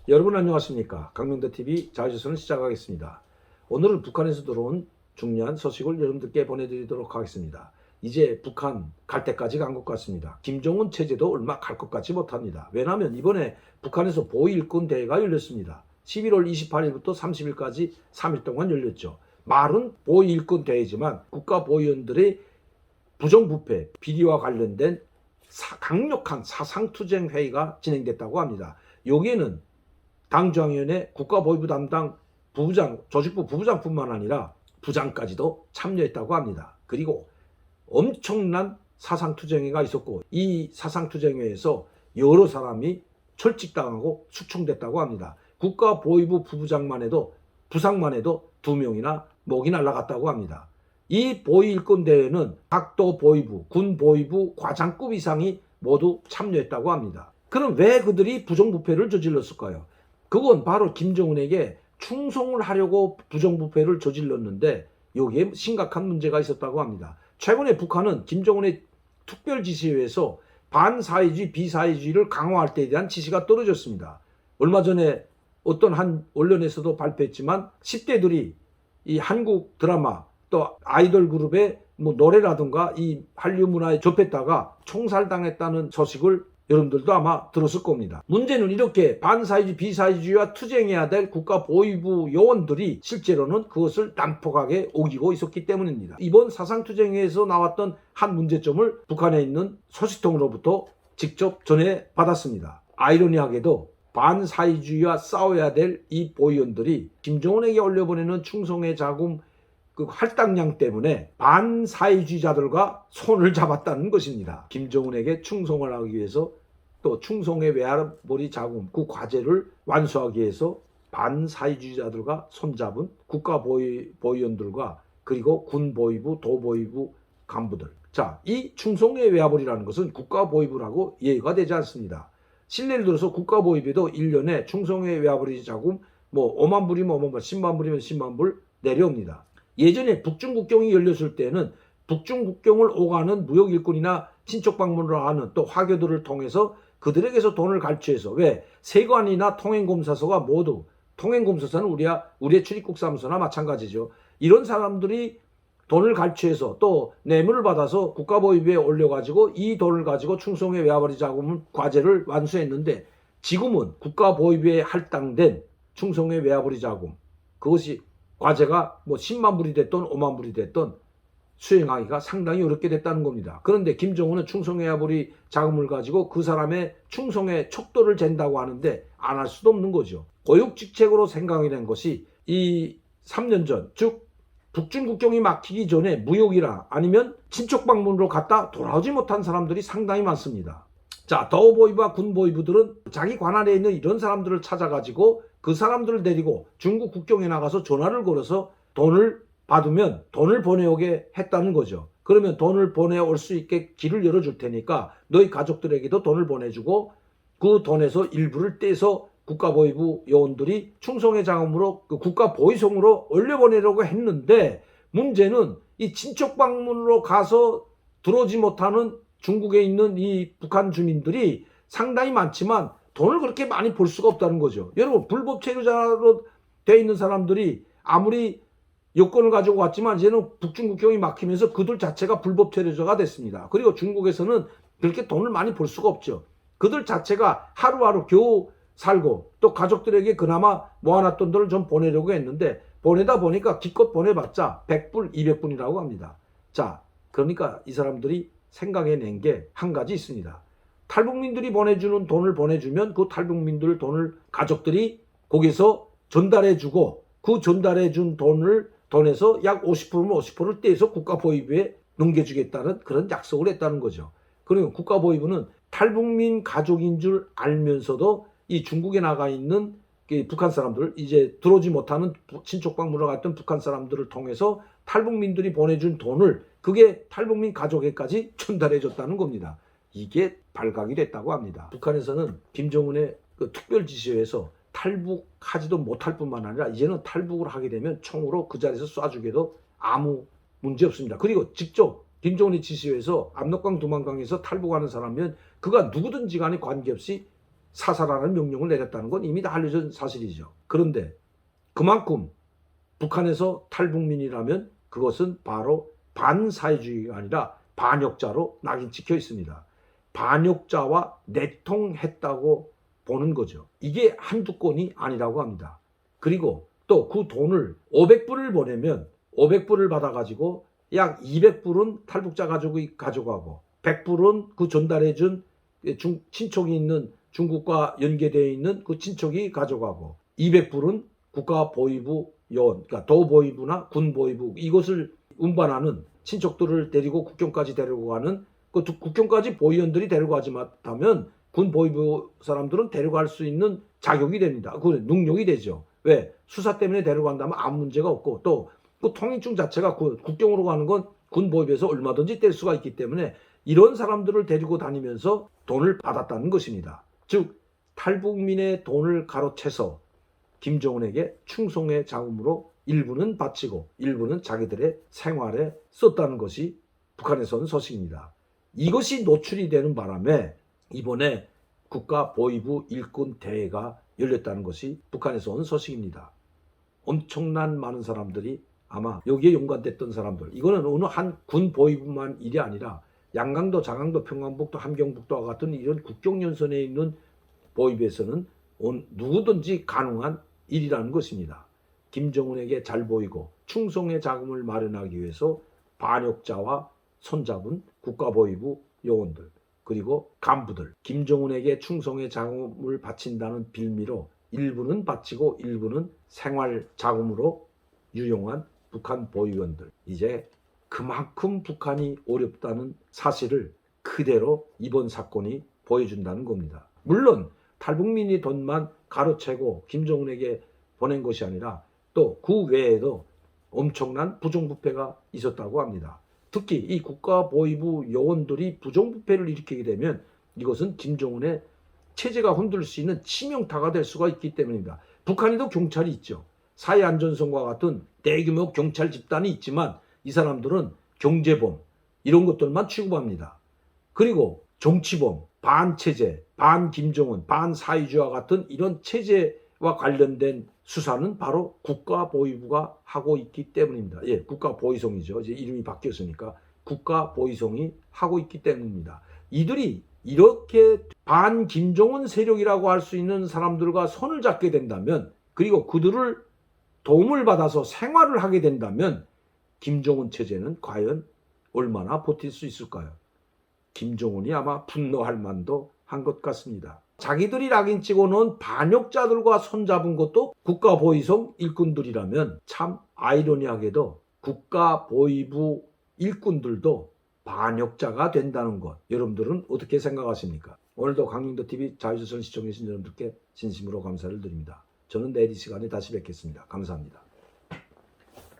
여러분 안녕하십니까. 강명대TV 자유조선을 시작하겠습니다. 오늘은 북한에서 들어온 중요한 소식을 여러분들께 보내드리도록 하겠습니다. 이제 북한 갈 때까지 간 것 같습니다. 김정은 체제도 얼마 갈 것 같지 못합니다. 왜냐하면 이번에 북한에서 보위일꾼 대회가 열렸습니다. 11월 28일부터 30일까지 3일 동안 열렸죠. 말은 보위일꾼 대회지만 국가보위원들의 부정부패, 비리와 관련된 강력한 사상투쟁 회의가 진행됐다고 합니다. 여기에는 당중앙위원회 국가보위부 담당 부부장, 조직부 부부장뿐만 아니라 부장까지도 참여했다고 합니다. 그리고 엄청난 사상투쟁회가 있었고 이 사상투쟁회에서 여러 사람이 철직당하고 숙청됐다고 합니다. 국가보위부 부부장만 해도 부상만 해도 2명이나 목이 날아갔다고 합니다. 이 보위일꾼 대회는 각도 보위부, 군 보위부 과장급 이상이 모두 참여했다고 합니다. 그럼 왜 그들이 부정부패를 저질렀을까요? 그건 바로 김정은에게 충성을 하려고 부정부패를 저질렀는데 여기에 심각한 문제가 있었다고 합니다. 최근에 북한은 김정은의 특별지시회에서 반사회주의, 비사회주의를 강화할 때에 대한 지시가 떨어졌습니다. 얼마 전에 어떤 한 언론에서도 발표했지만 10대들이 이 한국 드라마 또 아이돌 그룹의 노래라든가 이 한류 문화에 접했다가 총살당했다는 소식을 여러분들도 아마 들었을 겁니다. 문제는 이렇게 반사회주의, 비사회주의와 투쟁해야 될 국가보위부 요원들이 실제로는 그것을 난폭하게 오기고 있었기 때문입니다. 이번 사상투쟁회에서 나왔던 한 문제점을 북한에 있는 소식통으로부터 직접 전해받았습니다. 아이러니하게도 반사회주의와 싸워야 될 이 보위원들이 김정은에게 올려보내는 충성의 자금 그 할당량 때문에 반사회주의자들과 손을 잡았다는 것입니다. 김정은에게 충성을 하기 위해서 또 충성의 외화벌이 자금 그 과제를 완수하기 위해서 반사회주의자들과 손잡은 국가보위원들과 그리고 군보위부, 도보위부 간부들. 자, 이 충성의 외화벌이라는 것은 국가보위부라고 이해가 되지 않습니다. 신뢰를 들어서 국가보위부도 1년에 충성의 외화벌이 자금 5만 불이면 5만 불, 10만 불이면 10만 불 내려옵니다. 예전에 북중국경이 열렸을 때는 북중국경을 오가는 무역일꾼이나 친척 방문을 하는 또 화교들을 통해서 그들에게서 돈을 갈취해서 왜 세관이나 통행검사서가 모두 통행검사서는 우리의 출입국사무소나 마찬가지죠. 이런 사람들이 돈을 갈취해서 또 뇌물을 받아서 국가보위부에 올려가지고 이 돈을 가지고 충성의 외화벌이 자금 과제를 완수했는데 지금은 국가보위부에 할당된 충성의 외화벌이 자금 그것이 과제가 10만 불이 됐든 5만 불이 됐든 수행하기가 상당히 어렵게 됐다는 겁니다. 그런데 김정은은 충성외화벌이 자금을 가지고 그 사람의 충성의 척도를 잰다고 하는데 안 할 수도 없는 거죠. 고육직책으로 생각이 된 것이 이 3년 전, 즉 북중국경이 막히기 전에 무역이나 아니면 친척 방문으로 갔다 돌아오지 못한 사람들이 상당히 많습니다. 자, 도보위부와 군보위부들은 자기 관할에 있는 이런 사람들을 찾아가지고 그 사람들을 데리고 중국 국경에 나가서 전화를 걸어서 돈을 받으면 돈을 보내오게 했다는 거죠. 그러면 돈을 보내올 수 있게 길을 열어줄 테니까 너희 가족들에게도 돈을 보내주고 그 돈에서 일부를 떼서 국가보위부 요원들이 충성의 자금으로 그 국가보위성으로 올려보내려고 했는데 문제는 이 친척 방문으로 가서 들어오지 못하는 중국에 있는 이 북한 주민들이 상당히 많지만 돈을 그렇게 많이 벌 수가 없다는 거죠. 여러분 불법 체류자로 돼 있는 사람들이 아무리 여권을 가지고 왔지만 이제는 북중국경이 막히면서 그들 자체가 불법 체류자가 됐습니다. 그리고 중국에서는 그렇게 돈을 많이 벌 수가 없죠. 그들 자체가 하루하루 겨우 살고 또 가족들에게 그나마 모아놨던 돈을 좀 보내려고 했는데 보내다 보니까 기껏 보내봤자 100불, 200불이라고 합니다. 자, 그러니까 이 사람들이 생각해낸 게 한 가지 있습니다. 탈북민들이 보내주는 돈을 보내주면 그 탈북민들 돈을 가족들이 거기서 전달해주고 그 전달해준 돈에서 약 50%면 50%를 떼서 국가보위부에 넘겨주겠다는 그런 약속을 했다는 거죠. 그리고 국가보위부는 탈북민 가족인 줄 알면서도 이 중국에 나가 있는 북한 사람들 이제 들어오지 못하는 친척 방문을 갔던 북한 사람들을 통해서 탈북민들이 보내준 돈을 그게 탈북민 가족에까지 전달해 줬다는 겁니다. 이게 발각이 됐다고 합니다. 북한에서는 김정은의 그 특별지시회에서 탈북하지도 못할 뿐만 아니라 이제는 탈북을 하게 되면 총으로 그 자리에서 쏴주게도 아무 문제 없습니다. 그리고 직접 김정은의 지시에서 압록강 두만강에서 탈북하는 사람이면 그가 누구든지 간에 관계없이 사살하는 명령을 내렸다는 건 이미 다 알려진 사실이죠. 그런데 그만큼 북한에서 탈북민이라면 그것은 바로 반사회주의가 아니라 반역자로 낙인 찍혀 있습니다. 반역자와 내통했다고 보는 거죠. 이게 한두 건이 아니라고 합니다. 그리고 또 그 돈을 500불을 보내면 500불을 받아가지고 약 200불은 탈북자 가족이 가져가고 100불은 그 전달해준 친척이 있는 중국과 연계되어 있는 그 친척이 가져가고 200불은 국가보위부 요원, 그러니까 도보위부나 군보위부 이것을 운반하는 친척들을 데리고 국경까지 데리고 가는 그 국경까지 보위원들이 데려가지 못하면 군보위부 사람들은 데려갈 수 있는 자격이 됩니다. 그 능력이 되죠. 왜? 수사 때문에 데려간다면 아무 문제가 없고 또 그 통행증 자체가 국경으로 가는 건 군보위부에서 얼마든지 뗄 수가 있기 때문에 이런 사람들을 데리고 다니면서 돈을 받았다는 것입니다. 즉 탈북민의 돈을 가로채서 김정은에게 충성의 자금으로 일부는 바치고 일부는 자기들의 생활에 썼다는 것이 북한에서 온 소식입니다. 이것이 노출이 되는 바람에 이번에 국가보위부 일꾼 대회가 열렸다는 것이 북한에서 온 소식입니다. 엄청난 많은 사람들이 아마 여기에 연관됐던 사람들, 이거는 어느 한 군보위부만 일이 아니라 양강도, 장강도, 평강북도, 함경북도와 같은 이런 국경연선에 있는 보위부에서는 누구든지 가능한 일이라는 것입니다. 김정은에게 잘 보이고 충성의 자금을 마련하기 위해서 반역자와 손잡은 국가보위부 요원들 그리고 간부들, 김정은에게 충성의 자금을 바친다는 빌미로 일부는 바치고 일부는 생활 자금으로 유용한 북한 보위원들, 이제 그만큼 북한이 어렵다는 사실을 그대로 이번 사건이 보여준다는 겁니다. 물론 탈북민이 돈만 가로채고 김정은에게 보낸 것이 아니라 또 그 외에도 엄청난 부정부패가 있었다고 합니다. 특히 이 국가보위부 요원들이 부정부패를 일으키게 되면 이것은 김정은의 체제가 흔들 수 있는 치명타가 될 수가 있기 때문입니다. 북한에도 경찰이 있죠. 사회안전성과 같은 대규모 경찰 집단이 있지만 이 사람들은 경제범 이런 것들만 취급합니다. 그리고 정치범, 반체제, 반김정은, 반사회주의와 같은 이런 체제와 관련된 수사는 바로 국가보위부가 하고 있기 때문입니다. 예, 국가보위성이죠. 이제 이름이 바뀌었으니까 국가보위성이 하고 있기 때문입니다. 이들이 이렇게 반김정은 세력이라고 할 수 있는 사람들과 손을 잡게 된다면 그리고 그들을 도움을 받아서 생활을 하게 된다면 김정은 체제는 과연 얼마나 버틸 수 있을까요? 김정은이 아마 분노할 만도 한 것 같습니다. 자기들이 낙인 찍어놓은 반역자들과 손잡은 것도 국가보위성 일꾼들이라면 참 아이러니하게도 국가보위부 일꾼들도 반역자가 된다는 것, 여러분들은 어떻게 생각하십니까? 오늘도 강릉도TV 자유조선 시청해주신 여러분들께 진심으로 감사를 드립니다. 저는 내일 이 시간에 다시 뵙겠습니다. 감사합니다.